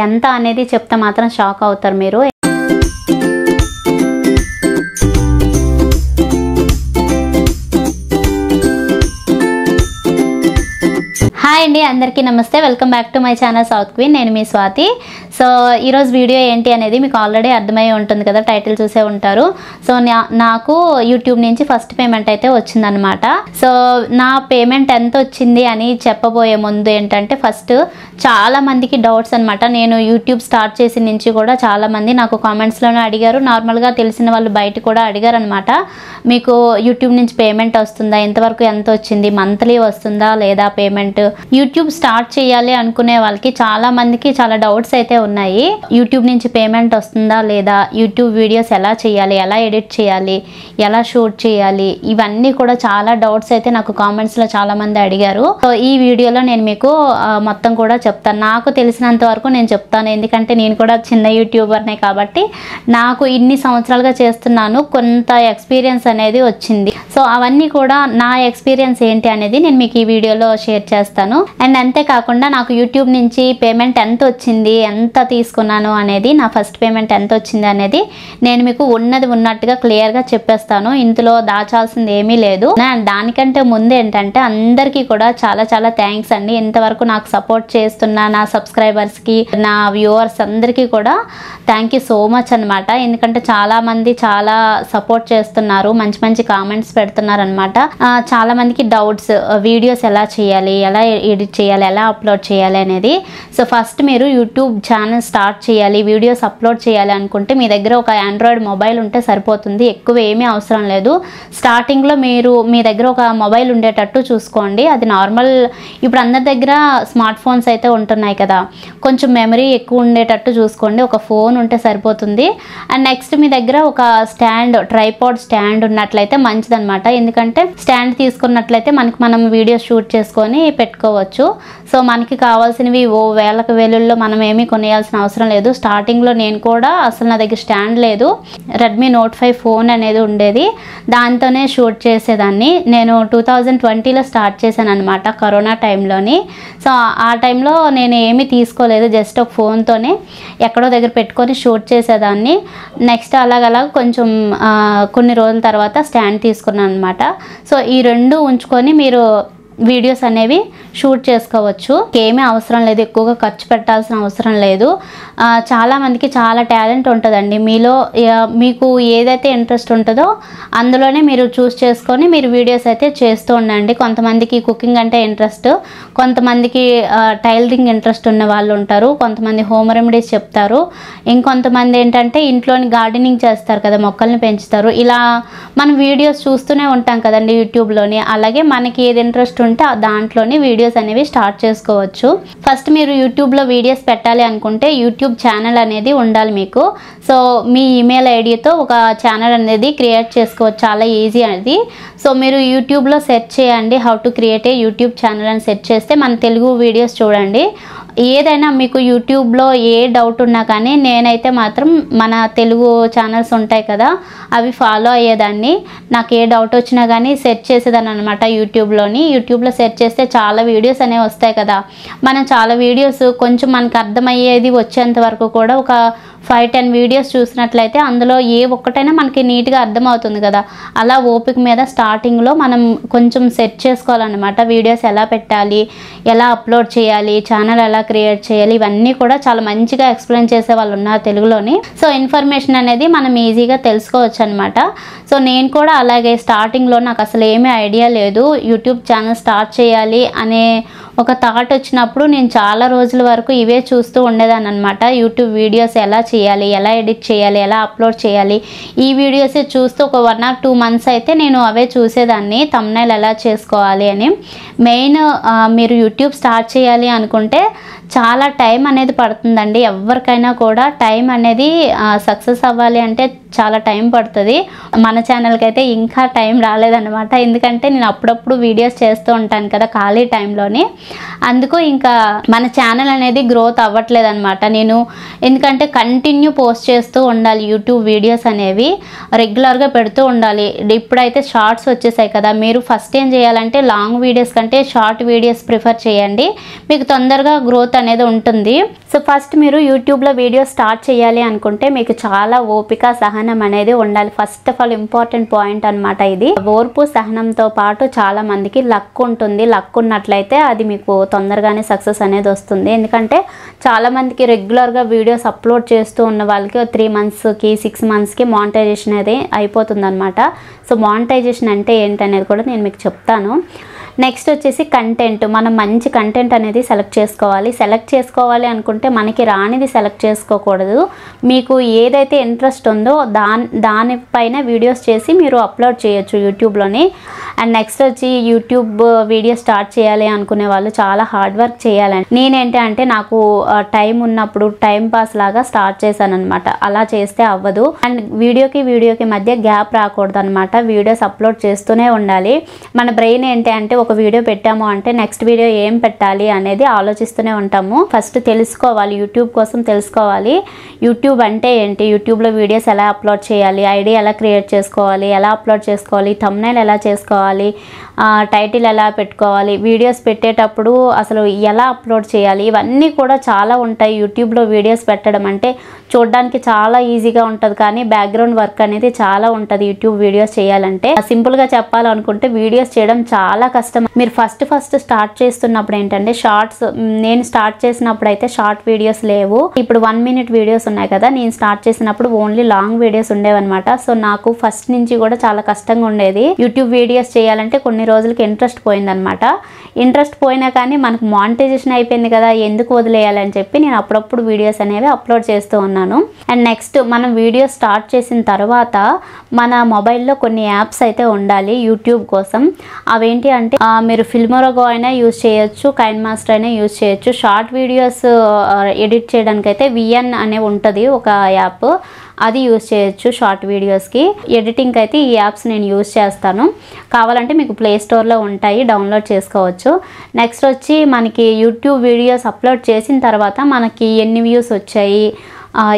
ఎంత అనేది చెప్తే మాత్రం షాక్ అవుతారు మీరు. హాయ్ అండి, అందరికీ నమస్తే. Welcome back to my channel south queen. నేను మీ స్వాతి. సో ఈరోజు వీడియో ఏంటి అనేది మీకు ఆల్రెడీ అర్థమై ఉంటుంది కదా, టైటిల్ చూసే ఉంటారు. సో నాకు యూట్యూబ్ నుంచి ఫస్ట్ పేమెంట్ అయితే వచ్చిందనమాట. సో నా పేమెంట్ ఎంత వచ్చింది అని చెప్పబోయే ముందు ఏంటంటే, ఫస్ట్ చాలా మందికి డౌట్స్ అనమాట. నేను యూట్యూబ్ స్టార్ట్ చేసిన నుంచి కూడా చాలా మంది నాకు కామెంట్స్లోనే అడిగారు, నార్మల్గా తెలిసిన వాళ్ళు బయట కూడా అడిగారు అనమాట. మీకు యూట్యూబ్ నుంచి పేమెంట్ వస్తుందా, ఇంతవరకు ఎంత వచ్చింది, మంత్లీ వస్తుందా లేదా పేమెంట్, యూట్యూబ్ స్టార్ట్ చేయాలి అనుకునే వాళ్ళకి చాలా మందికి చాలా డౌట్స్ అయితే ఉన్నాయి. యూట్యూబ్ నుంచి పేమెంట్ వస్తుందా లేదా, యూట్యూబ్ వీడియోస్ ఎలా చేయాలి, ఎలా ఎడిట్ చేయాలి, ఎలా షూట్ చేయాలి, ఇవన్నీ కూడా చాలా డౌట్స్ అయితే నాకు కామెంట్స్ లో చాలా మంది అడిగారు. సో ఈ వీడియోలో నేను మీకు మొత్తం కూడా చెప్తాను. నాకు తెలిసినంత వరకు నేను చెప్తాను, ఎందుకంటే నేను కూడా చిన్న యూట్యూబర్నే కాబట్టి నాకు ఇన్ని సంవత్సరాలుగా చేస్తున్నాను, కొంత ఎక్స్పీరియన్స్ అనేది వచ్చింది. సో అవన్నీ కూడా నా ఎక్స్పీరియన్స్ ఏంటి అనేది నేను మీకు ఈ వీడియోలో షేర్ చేస్తాను. అండ్ అంతేకాకుండా నాకు యూట్యూబ్ నుంచి పేమెంట్ ఎంత వచ్చింది, ఎంత తీసుకున్నాను అనేది, నా ఫస్ట్ పేమెంట్ ఎంత వచ్చింది అనేది నేను మీకు ఉన్నది ఉన్నట్టుగా క్లియర్గా చెప్పేస్తాను. ఇందులో దాచాల్సింది ఏమీ లేదు. అండ్ దానికంటే ముందు ఏంటంటే, అందరికీ కూడా చాలా చాలా థ్యాంక్స్ అండి. ఇంతవరకు నాకు సపోర్ట్ చేస్తున్న నా సబ్స్క్రైబర్స్కి, నా వ్యూవర్స్ అందరికీ కూడా థ్యాంక్ యూ సో మచ్ అనమాట. ఎందుకంటే చాలా మంది చాలా సపోర్ట్ చేస్తున్నారు, మంచి మంచి కామెంట్స్ పెడుతున్నారు అనమాట. చాలా మందికి డౌట్స్, వీడియోస్ ఎలా చేయాలి, ఎలా ఎడిట్ చేయాలి, ఎలా అప్లోడ్ చేయాలి అనేది. సో ఫస్ట్ మీరు యూట్యూబ్ ఛానల్ స్టార్ట్ చేయాలి, వీడియోస్ అప్లోడ్ చేయాలి అనుకుంటే మీ దగ్గర ఒక ఆండ్రాయిడ్ మొబైల్ ఉంటే సరిపోతుంది, ఎక్కువ ఏమీ అవసరం లేదు. స్టార్టింగ్లో మీ దగ్గర ఒక మొబైల్ ఉండేటట్టు చూసుకోండి. అది నార్మల్, ఇప్పుడు అందరి దగ్గర స్మార్ట్ ఫోన్స్ అయితే ఉంటున్నాయి కదా, కొంచెం మెమరీ ఎక్కువ ఉండేటట్టు చూసుకోండి. ఒక ఫోన్ ఉంటే సరిపోతుంది. అండ్ నెక్స్ట్ మీ దగ్గర ఒక స్టాండ్, ట్రైపాడ్ స్టాండ్ ఉన్నట్లయితే మంచిదన్నమాట. ఎందుకంటే స్టాండ్ తీసుకున్నట్లయితే మనం వీడియో షూట్ చేసుకొని పెట్టుకోవచ్చు. సో మనకి కావాల్సినవి వేలకు వేలుల్లో మనం ఏమీ కొనేయాల్సిన అవసరం లేదు. స్టార్టింగ్లో నేను కూడా అసలు నా దగ్గర స్టాండ్ లేదు, రెడ్మీ నోట్ 5 ఫోన్ అనేది ఉండేది, దాంతోనే షూట్ చేసేదాన్ని. నేను 2020లో స్టార్ట్ చేశాను అనమాట, కరోనా టైంలోని. సో ఆ టైంలో నేను ఏమీ తీసుకోలేదు, జస్ట్ ఒక ఫోన్తోనే ఎక్కడో దగ్గర పెట్టుకొని షూట్ చేసేదాన్ని. నెక్స్ట్ అలాగ కొంచెం కొన్ని రోజుల తర్వాత స్టాండ్ తీసుకున్నాను అనమాట. సో ఈ రెండు ఉంచుకొని మీరు వీడియోస్ అనేవి షూట్ చేసుకోవచ్చు. ఏమీ అవసరం లేదు, ఎక్కువగా ఖర్చు పెట్టాల్సిన అవసరం లేదు. చాలామందికి చాలా టాలెంట్ ఉంటుందండి మీలో, మీకు ఏదైతే ఇంట్రెస్ట్ ఉంటుందో అందులోనే మీరు చూస్ చేసుకొని మీరు వీడియోస్ అయితే చేస్తూ ఉండండి. కొంతమందికి కుకింగ్ అంటే ఇంట్రెస్ట్, కొంతమందికి టైలరింగ్ ఇంట్రెస్ట్ ఉన్న వాళ్ళు ఉంటారు, కొంతమంది హోమ్ రెమెడీస్ చెప్తారు, ఇంకొంతమంది ఏంటంటే ఇంట్లోని గార్డెనింగ్ చేస్తారు కదా, మొక్కల్ని పెంచుతారు. ఇలా మనం వీడియోస్ చూస్తూనే ఉంటాం కదండి యూట్యూబ్లోని. అలాగే మనకి ఏది ఇంట్రెస్ట్ ఉంటే దాంట్లోని వీడియోస్ అనేవి స్టార్ట్ చేసుకోవచ్చు. ఫస్ట్ మీరు యూట్యూబ్లో వీడియోస్ పెట్టాలి అనుకుంటే యూట్యూబ్ ఛానల్ అనేది ఉండాలి మీకు. సో మీ ఈమెయిల్ ఐడితో ఒక ఛానల్ అనేది క్రియేట్ చేసుకోవచ్చు, చాలా ఈజీ అనేది. సో మీరు యూట్యూబ్లో సెర్చ్ చేయండి, how to create a YouTube channel అని సెర్చ్ చేస్తే మన తెలుగు వీడియోస్ చూడండి. ఏదైనా మీకు యూట్యూబ్లో ఏ డౌట్ ఉన్నా కానీ నేనైతే మాత్రం మన తెలుగు ఛానల్స్ ఉంటాయి కదా, అవి ఫాలో అయ్యేదాన్ని. నాకు ఏ డౌట్ వచ్చినా కానీ సెర్చ్ చేసేదాన్ని అనమాట యూట్యూబ్లో సెర్చ్ చేస్తే చాలా వీడియోస్ అనేవి వస్తాయి కదా. మనం చాలా వీడియోస్ కొంచెం మనకు అర్థమయ్యేది వచ్చేంత వరకు కూడా ఒక 5-10 వీడియోస్ చూసినట్లయితే అందులో ఏ ఒక్కటైనా మనకి నీట్గా అర్థమవుతుంది కదా. అలా ఓపిక మీద స్టార్టింగ్లో మనం కొంచెం సెట్ చేసుకోవాలన్నమాట. వీడియోస్ ఎలా పెట్టాలి, ఎలా అప్లోడ్ చేయాలి, ఛానల్ ఎలా క్రియేట్ చేయాలి, ఇవన్నీ కూడా చాలా మంచిగా ఎక్స్ప్లెయిన్ చేసే వాళ్ళు ఉన్నారు తెలుగులోని. సో ఇన్ఫర్మేషన్ అనేది మనం ఈజీగా తెలుసుకోవచ్చు అనమాట. సో నేను కూడా అలాగే స్టార్టింగ్లో నాకు అసలు ఏమీ ఐడియా లేదు, యూట్యూబ్ ఛానల్ స్టార్ట్ చేయాలి అనే ఒక థాట్ వచ్చినప్పుడు నేను చాలా రోజుల వరకు ఇవే చూస్తూ ఉండేదాన్ని అనమాట. యూట్యూబ్ వీడియోస్ ఎలా చేయాలి, ఎలా ఎడిట్ చేయాలి, ఎలా అప్లోడ్ చేయాలి, ఈ వీడియోసే చూస్తూ ఒక 1 or 2 months అయితే నేను అవే చూసేదాన్ని, థంబ్నైల్ ఎలా చేసుకోవాలి అని. మెయిన్ మీరు యూట్యూబ్ స్టార్ట్ చేయాలి అనుకుంటే చాలా టైం అనేది పడుతుందండి. ఎవరికైనా కూడా టైం అనేది సక్సెస్ అవ్వాలి అంటే చాలా టైం పడుతుంది. మన ఛానల్కి అయితే ఇంకా టైం రాలేదన్నమాట, ఎందుకంటే నేను అప్పుడప్పుడు వీడియోస్ చేస్తూ ఉంటాను కదా ఖాళీ టైంలోని. అందుకు ఇంకా మన ఛానల్ అనేది గ్రోత్ అవ్వట్లేదు అనమాట. నేను ఎందుకంటే కంటిన్యూ పోస్ట్ చేస్తూ ఉండాలి, యూట్యూబ్ వీడియోస్ అనేవి రెగ్యులర్గా పెడుతూ ఉండాలి. ఇప్పుడైతే షార్ట్స్ వచ్చేసాయి కదా, మీరు ఫస్ట్ ఏం చేయాలంటే లాంగ్ వీడియోస్ కంటే షార్ట్ వీడియోస్ ప్రిఫర్ చేయండి, మీకు తొందరగా గ్రోత్ గ్రోత్ అనేది ఉంటుంది. సో ఫస్ట్ మీరు యూట్యూబ్లో వీడియో స్టార్ట్ చేయాలి అనుకుంటే మీకు చాలా ఓపిక సహనం అనేది ఉండాలి. First of all important point అనమాట ఇది. ఓర్పు సహనంతో పాటు చాలా మందికి లక్ ఉంటుంది. లక్ ఉన్నట్లయితే అది మీకు తొందరగానే సక్సెస్ అనేది వస్తుంది. ఎందుకంటే చాలా మందికి రెగ్యులర్గా వీడియోస్ అప్లోడ్ చేస్తూ ఉన్న వాళ్ళకి 3 monthsకి 6 monthsకి మానిటైజేషన్ అనేది అయిపోతుంది అనమాట. సో మానిటైజేషన్ అంటే ఏంటనేది కూడా నేను మీకు చెప్తాను. నెక్స్ట్ వచ్చేసి కంటెంట్. మనం మంచి కంటెంట్ అనేది సెలెక్ట్ చేసుకోవాలి అనుకుంటే మనకి రానిది సెలెక్ట్ చేసుకోకూడదు. మీకు ఏదైతే ఇంట్రెస్ట్ ఉందో దానిపైన వీడియోస్ చేసి మీరు అప్లోడ్ చేయొచ్చు యూట్యూబ్లోని. అండ్ నెక్స్ట్ వచ్చి యూట్యూబ్ వీడియో స్టార్ట్ చేయాలి అనుకునే వాళ్ళు చాలా హార్డ్ వర్క్ చేయాలండి. నేనేంటి అంటే నాకు టైం ఉన్నప్పుడు టైం పాస్ లాగా స్టార్ట్ చేశాను అనమాట. అలా చేస్తే అవ్వదు. అండ్ వీడియోకి మధ్య గ్యాప్ రాకూడదు అనమాట. వీడియోస్ అప్లోడ్ చేస్తూనే ఉండాలి. మన బ్రెయిన్ ఏంటి అంటే ఒక వీడియో పెట్టాము అంటే నెక్స్ట్ వీడియో ఏం పెట్టాలి అనేది ఆలోచిస్తూనే ఉంటాము. ఫస్ట్ తెలుసుకోవాలి, యూట్యూబ్ కోసం తెలుసుకోవాలి. యూట్యూబ్ అంటే ఏంటి, యూట్యూబ్లో వీడియోస్ ఎలా అప్లోడ్ చేయాలి, ఐడి ఎలా క్రియేట్ చేసుకోవాలి, ఎలా అప్లోడ్ చేసుకోవాలి, థంబ్నెయిల్ ఎలా చేసుకోవాలి, టైటిల్ ఎలా పెట్టుకోవాలి, వీడియోస్ పెట్టేటప్పుడు అసలు ఎలా అప్లోడ్ చేయాలి, ఇవన్నీ కూడా చాలా ఉంటాయి. యూట్యూబ్లో వీడియోస్ పెట్టడం అంటే చూడడానికి చాలా ఈజీగా ఉంటుంది, కానీ బ్యాక్గ్రౌండ్ వర్క్ అనేది చాలా ఉంటుంది యూట్యూబ్ వీడియోస్ చేయాలంటే. సింపుల్గా చెప్పాలనుకుంటే వీడియోస్ చేయడం చాలా కష్టం. మీరు ఫస్ట్ స్టార్ట్ చేస్తున్నప్పుడు ఏంటంటే షార్ట్స్, నేను స్టార్ట్ చేసినప్పుడు అయితే షార్ట్ వీడియోస్ లేవు. ఇప్పుడు 1 minute వీడియోస్ ఉన్నాయి కదా, నేను స్టార్ట్ చేసినప్పుడు ఓన్లీ లాంగ్ వీడియోస్ ఉండేవన్నమాట. సో నాకు ఫస్ట్ నుంచి కూడా చాలా కష్టంగా ఉండేది. యూట్యూబ్ వీడియోస్ చేయాలంటే కొన్ని రోజులకి ఇంట్రెస్ట్ పోయిందనమాట. ఇంట్రెస్ట్ పోయినా కానీ మనకు మానిటైజేషన్ అయిపోయింది కదా, ఎందుకు వదిలేయాలని చెప్పి నేను అప్పుడప్పుడు వీడియోస్ అనేవి అప్లోడ్ చేస్తూ ఉన్నాను. అండ్ నెక్స్ట్ మనం వీడియో స్టార్ట్ చేసిన తర్వాత మన మొబైల్లో కొన్ని యాప్స్ అయితే ఉండాలి యూట్యూబ్ కోసం. అవేంటి అంటే మీరు ఫిల్మోరాగో అయినా యూజ్ చేయొచ్చు, కైన్మాస్టర్ అయినా యూజ్ చేయొచ్చు. షార్ట్ వీడియోస్ ఎడిట్ చేయడానికి అయితే VN అనే ఉంటుంది ఒక యాప్, అది యూజ్ చేయొచ్చు. షార్ట్ వీడియోస్కి ఎడిటింగ్కి అయితే ఈ యాప్స్ నేను యూజ్ చేస్తాను. కావాలంటే మీకు ప్లే స్టోర్లో ఉంటాయి, డౌన్లోడ్ చేసుకోవచ్చు. నెక్స్ట్ వచ్చి మనకి యూట్యూబ్ వీడియోస్ అప్లోడ్ చేసిన తర్వాత మనకి ఎన్ని వ్యూస్ వచ్చాయి,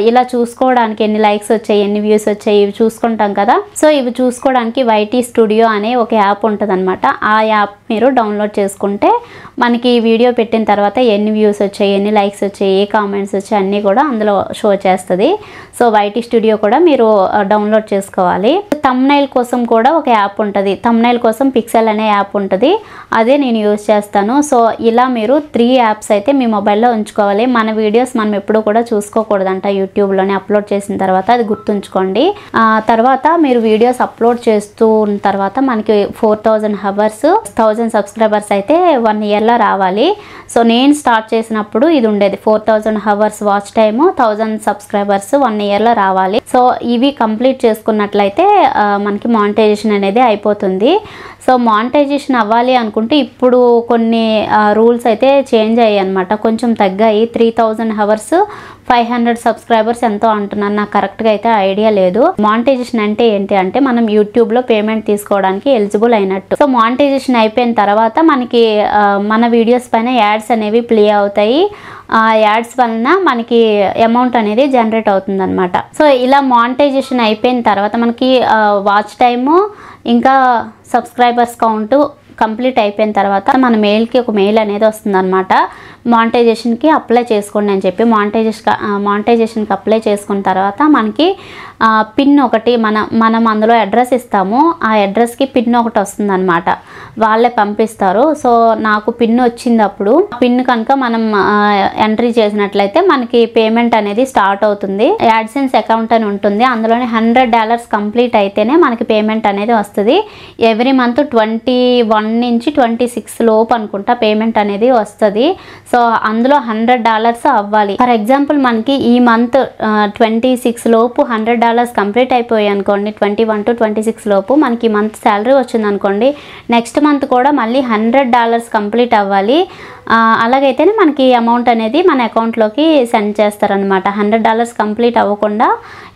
ఇలా చూసుకోవడానికి ఎన్ని లైక్స్ వచ్చాయి, ఎన్ని వ్యూస్ వచ్చాయి, ఇవి చూసుకుంటాం కదా. సో ఇవి చూసుకోవడానికి YT Studio అనే ఒక యాప్ ఉంటుంది అనమాట. ఆ యాప్ మీరు డౌన్లోడ్ చేసుకుంటే మనకి వీడియో పెట్టిన తర్వాత ఎన్ని వ్యూస్ వచ్చాయి, ఎన్ని లైక్స్ వచ్చాయి, ఏ కామెంట్స్ వచ్చాయి అన్నీ కూడా అందులో షో చేస్తుంది. సో YT Studio కూడా మీరు డౌన్లోడ్ చేసుకోవాలి. థంబ్నెయిల్ కోసం కూడా ఒక యాప్ ఉంటుంది. థంబ్నెయిల్ కోసం పిక్సెల్ అనే యాప్ ఉంటుంది, అదే నేను యూజ్ చేస్తాను. సో ఇలా మీరు 3 యాప్స్ అయితే మీ మొబైల్లో ఉంచుకోవాలి. మన వీడియోస్ మనం ఎప్పుడు కూడా చూసుకోకూడదంట యూట్యూబ్లోనే అప్లోడ్ చేసిన తర్వాత, అది గుర్తుంచుకోండి. తర్వాత మీరు వీడియోస్ అప్లోడ్ చేస్తూ ఉన్న తర్వాత మనకి 4000 hours 1000 subscribers అయితే 1 yearలో రావాలి. సో నేను స్టార్ట్ చేసినప్పుడు ఇది ఉండేది 4000 hours వాచ్ టైము, 1000 subscribers 1 yearలో రావాలి. సో ఇవి కంప్లీట్ చేసుకున్నట్లయితే మనకి మానిటైజేషన్ అనేది అయిపోతుంది. సో మానిటైజేషన్ అవ్వాలి అనుకుంటే ఇప్పుడు కొన్ని రూల్స్ అయితే చేంజ్ అయ్యాయి అనమాట, కొంచెం తగ్గాయి. 3000 hours 500 subscribers ఎంతో అంటున్నాను, నాకు కరెక్ట్గా అయితే ఐడియా లేదు. మానిటైజేషన్ అంటే ఏంటి అంటే మనం యూట్యూబ్లో పేమెంట్ తీసుకోవడానికి ఎలిజిబుల్ అయినట్టు. సో మానిటైజేషన్ అయిపోయిన తర్వాత మనకి మన వీడియోస్ పైన యాడ్స్ అనేవి ప్లే అవుతాయి. ఆ యాడ్స్ వలన మనకి అమౌంట్ అనేది జనరేట్ అవుతుంది అనమాట. సో ఇలా మానిటైజేషన్ అయిపోయిన తర్వాత మనకి వాచ్ టైము ఇంకా సబ్స్క్రైబర్స్ కౌంట్ కంప్లీట్ అయిపోయిన తర్వాత మన మెయిల్కి ఒక మెయిల్ అనేది వస్తుంది అనమాట. మానిటైజేషన్కి అప్లై చేసుకోండి అని చెప్పి మానిటైజేషన్కి అప్లై చేసుకున్న తర్వాత మనకి పిన్ ఒకటి మనం అందులో అడ్రస్ ఇస్తాము. ఆ అడ్రస్కి పిన్ ఒకటి వస్తుంది అనమాట, వాళ్ళే పంపిస్తారు. సో నాకు పిన్ వచ్చింది. అప్పుడు పిన్ కనుక మనం ఎంట్రీ చేసినట్లయితే మనకి పేమెంట్ అనేది స్టార్ట్ అవుతుంది. యాడ్సెన్స్ అకౌంట్ అని ఉంటుంది, అందులోనే $100 కంప్లీట్ అయితేనే మనకి పేమెంట్ అనేది వస్తుంది. ఎవ్రీ మంత్ 21 నుంచి 26 లోపు అనుకుంటా పేమెంట్ అనేది వస్తుంది. సో అందులో $100 అవ్వాలి. ఫర్ ఎగ్జాంపుల్ మనకి ఈ మంత్ 26 లోపు $100 కంప్లీట్ అయిపోయాయి అనుకోండి, 21 to 26 లోపు మనకి మంత్ శాలరీ వచ్చింది అనుకోండి, నెక్స్ట్ మంత్ కూడా మళ్ళీ $100 కంప్లీట్ అవ్వాలి. అలాగైతేనే మనకి అమౌంట్ అనేది మన అకౌంట్లోకి సెండ్ చేస్తారనమాట. $100 కంప్లీట్ అవ్వకుండా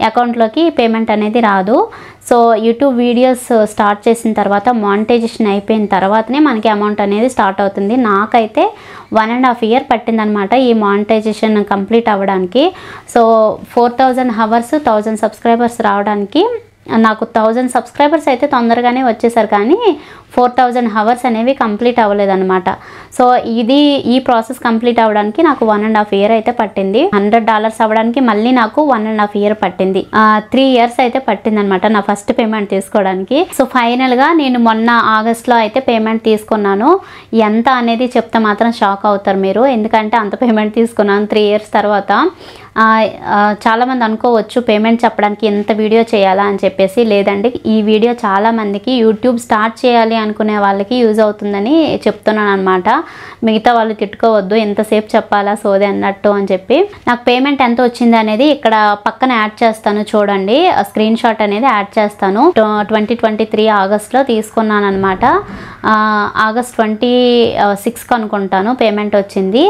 అకౌంట్లోకి పేమెంట్ అనేది రాదు. సో యూట్యూబ్ వీడియోస్ స్టార్ట్ చేసిన తర్వాత మానిటైజేషన్ అయిపోయిన తర్వాతనే మనకి అమౌంట్ అనేది స్టార్ట్ అవుతుంది. నాకైతే 1.5 year పట్టిందనమాట ఈ మానిటైజేషన్ కంప్లీట్ అవ్వడానికి. సో 4000 hours 1000 subscribers రావడానికి నాకు 1000 సబ్స్క్రైబర్స్ అయితే తొందరగానే వచ్చేసారు, కానీ 4000 అవర్స్ అనేవి కంప్లీట్ అవ్వలేదన్నమాట. సో ఈ ప్రాసెస్ కంప్లీట్ అవ్వడానికి నాకు 1.5 year అయితే పట్టింది. $100 అవ్వడానికి మళ్ళీ నాకు 1.5 year పట్టింది. 3 years అయితే పట్టింది అనమాట నా ఫస్ట్ పేమెంట్ తీసుకోవడానికి. సో ఫైనల్గా నేను మొన్న ఆగస్ట్లో అయితే పేమెంట్ తీసుకున్నాను. ఎంత అనేది చెప్తే మాత్రం షాక్ అవుతారు మీరు, ఎందుకంటే అంత పేమెంట్ తీసుకున్నాను 3 years తర్వాత. చాలామంది అనుకోవచ్చు పేమెంట్ చెప్పడానికి ఎంత వీడియో చేయాలా అని చెప్పేసి. లేదండి, ఈ వీడియో చాలామందికి యూట్యూబ్ స్టార్ట్ చేయాలి అనుకునే వాళ్ళకి యూజ్ అవుతుందని చెప్తున్నాను అనమాట. మిగతా వాళ్ళు తిట్టుకోవద్దు, ఎంతసేపు చెప్పాలా సోది అన్నట్టు అని చెప్పి. నాకు పేమెంట్ ఎంత వచ్చింది అనేది ఇక్కడ పక్కన యాడ్ చేస్తాను చూడండి, స్క్రీన్ షాట్ అనేది యాడ్ చేస్తాను. 2023 ఆగస్ట్లో తీసుకున్నాను అనమాట. ఆగస్ట్ 26 అనుకుంటాను పేమెంట్ వచ్చింది.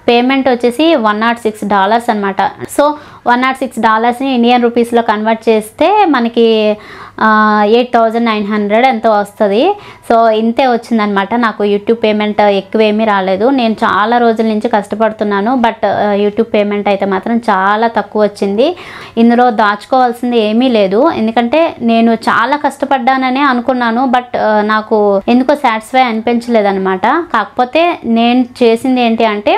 పేమెంట్ వచ్చేసి $106 అనమాట. సో $106ని ఇండియన్ రూపీస్లో కన్వర్ట్ చేస్తే మనకి 8,900 ఎంతో వస్తుంది. సో ఇంతే వచ్చిందనమాట నాకు యూట్యూబ్ పేమెంట్. ఎక్కువేమీ రాలేదు. నేను చాలా రోజుల నుంచి కష్టపడుతున్నాను, బట్ యూట్యూబ్ పేమెంట్ అయితే మాత్రం చాలా తక్కువ వచ్చింది. ఇందులో దాచుకోవాల్సింది ఏమీ లేదు, ఎందుకంటే నేను చాలా కష్టపడ్డాననే అనుకున్నాను, బట్ నాకు ఎందుకో సాటిస్ఫై అనిపించలేదన్నమాట. కాకపోతే నేను చేసింది ఏంటి అంటే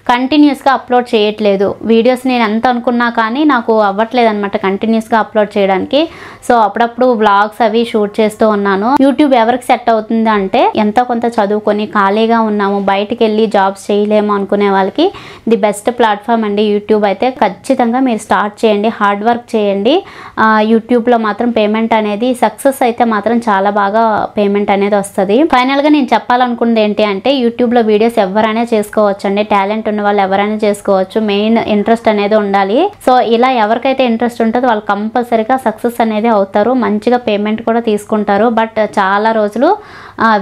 కంటిన్యూస్గా అప్లోడ్ చేయట్లేదు వీడియోస్. నేను ఎంత అనుకున్నా కానీ నాకు అవ్వట్లేదు అనమాట కంటిన్యూస్గా అప్లోడ్ చేయడానికి. సో అప్పుడప్పుడు వ్లాగ్స్ అవి షూట్ చేస్తూ ఉన్నాను. యూట్యూబ్ ఎవరికి సెట్ అవుతుంది అంటే ఎంతో కొంత చదువుకొని ఖాళీగా ఉన్నాము, బయటికి వెళ్ళి జాబ్స్ చేయలేము అనుకునే వాళ్ళకి ది బెస్ట్ ప్లాట్ఫామ్ అండి యూట్యూబ్. అయితే ఖచ్చితంగా మీరు స్టార్ట్ చేయండి, హార్డ్ వర్క్ చేయండి. యూట్యూబ్లో మాత్రం పేమెంట్ అనేది సక్సెస్ అయితే మాత్రం చాలా బాగా పేమెంట్ అనేది వస్తుంది. ఫైనల్గా నేను చెప్పాలనుకున్నది ఏంటి అంటే యూట్యూబ్లో వీడియోస్ ఎవరైనా చేసుకోవచ్చు అండి. టాలెంట్ ఉన్న వాళ్ళు ఎవరైనా చేసుకోవచ్చు, మెయిన్ ఇంట్రెస్ట్ అనేది ఉండాలి. సో ఇలా ఎవరికైతే ఇంట్రెస్ట్ ఉంటుందో వాళ్ళు కంపల్సరీగా సక్సెస్ అనేది అవుతారు, మంచిగా పేమెంట్ కూడా తీసుకుంటారు. బట్ చాలా రోజులు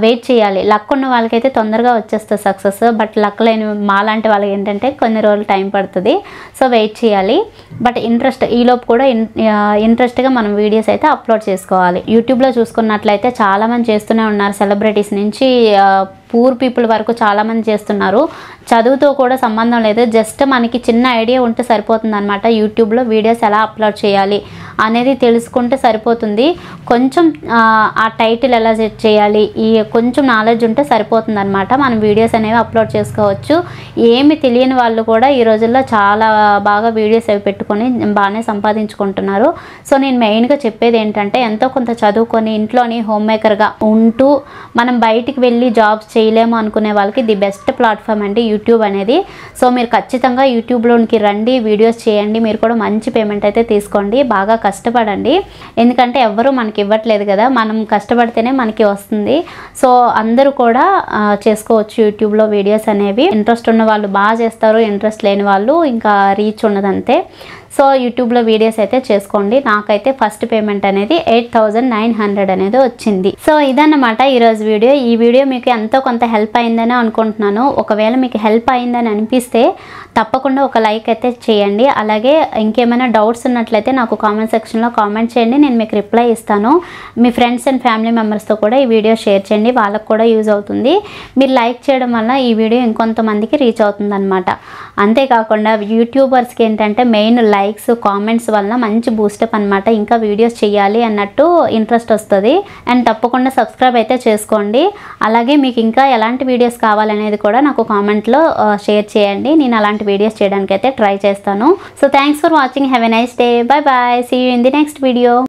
వెయిట్ చేయాలి. లక్ ఉన్న వాళ్ళకైతే తొందరగా వచ్చేస్తుంది సక్సెస్, బట్ లక్ లేని మాలాంటి వాళ్ళకి ఏంటంటే కొన్ని రోజులు టైం పడుతుంది. సో వెయిట్ చేయాలి, బట్ ఇంట్రెస్ట్ ఈలోపు కూడా ఇంట్రెస్ట్గా మనం వీడియోస్ అయితే అప్లోడ్ చేసుకోవాలి. యూట్యూబ్లో చూసుకున్నట్లయితే చాలామంది చేస్తూనే ఉన్నారు, సెలబ్రిటీస్ నుంచి పూర్ పీపుల్ వరకు చాలామంది చేస్తున్నారు. చదువుతో కూడా సంబంధం లేదు, జస్ట్ మనకి చిన్న ఐడియా ఉంటే సరిపోతుంది అనమాట. యూట్యూబ్లో వీడియోస్ ఎలా అప్లోడ్ చేయాలి అనేది తెలుసుకుంటే సరిపోతుంది. కొంచెం ఆ టైటిల్ ఎలా సెట్ చేయాలి, ఈ కొంచెం నాలెడ్జ్ ఉంటే సరిపోతుంది అనమాట. మనం వీడియోస్ అనేవి అప్లోడ్ చేసుకోవచ్చు. ఏమి తెలియని వాళ్ళు కూడా ఈ రోజుల్లో చాలా బాగా వీడియోస్ అవి పెట్టుకొని బాగానే సంపాదించుకుంటున్నారు. సో నేను మెయిన్గా చెప్పేది ఏంటంటే ఎంతో కొంత చదువుకొని ఇంట్లోని హోమ్ మేకర్గా ఉంటూ మనం బయటికి వెళ్ళి జాబ్స్ చేయలేము అనుకునే వాళ్ళకి ది బెస్ట్ ప్లాట్ఫామ్ అండి యూట్యూబ్ అనేది. సో మీరు ఖచ్చితంగా యూట్యూబ్లోనికి రండి, వీడియోస్ చేయండి, మీరు కూడా మంచి పేమెంట్ అయితే తీసుకోండి, బాగా కష్టపడండి. ఎందుకంటే ఎవ్వరూ మనకి ఇవ్వట్లేదు కదా, మనం కష్టపడితేనే మనకి వస్తుంది. సో అందరూ కూడా చేసుకోవచ్చు యూట్యూబ్లో వీడియోస్ అనేవి. ఇంట్రెస్ట్ ఉన్న వాళ్ళు బాగా చేస్తారు, ఇంట్రెస్ట్ లేని వాళ్ళు ఇంకా రీచ్ ఉన్నదంతే. సో యూట్యూబ్లో వీడియోస్ అయితే చేసుకోండి. నాకైతే ఫస్ట్ పేమెంట్ అనేది 8,900 అనేది వచ్చింది. సో ఇదన్నమాట ఈరోజు వీడియో. ఈ వీడియో మీకు ఎంతో కొంత హెల్ప్ అయిందని అనుకుంటున్నాను. ఒకవేళ మీకు హెల్ప్ అయిందని అనిపిస్తే తప్పకుండా ఒక లైక్ అయితే చేయండి. అలాగే ఇంకేమైనా డౌట్స్ ఉన్నట్లయితే నాకు కామెంట్ సెక్షన్లో కామెంట్ చేయండి, నేను మీకు రిప్లై ఇస్తాను. మీ ఫ్రెండ్స్ అండ్ ఫ్యామిలీ మెంబర్స్తో కూడా ఈ వీడియో షేర్ చేయండి, వాళ్ళకు కూడా యూజ్ అవుతుంది. మీరు లైక్ చేయడం వల్ల ఈ వీడియో ఇంకొంతమందికి రీచ్ అవుతుంది అనమాట. అంతేకాకుండా యూట్యూబర్స్కి ఏంటంటే మెయిన్ లైక్స్ కామెంట్స్ వల్ల మంచి బూస్టప్ అనమాట. ఇంకా వీడియోస్ చేయాలి అన్నట్టు ఇంట్రెస్ట్ వస్తుంది. అండ్ తప్పకుండా సబ్స్క్రైబ్ అయితే చేసుకోండి. అలాగే మీకు ఇంకా ఎలాంటి వీడియోస్ కావాలనేది కూడా నాకు కామెంట్లో షేర్ చేయండి, నేను అలాంటి వీడియోస్ చేయడానికి అయితే ట్రై చేస్తాను. So thanks for watching, have a nice day, bye bye, see you in the next video.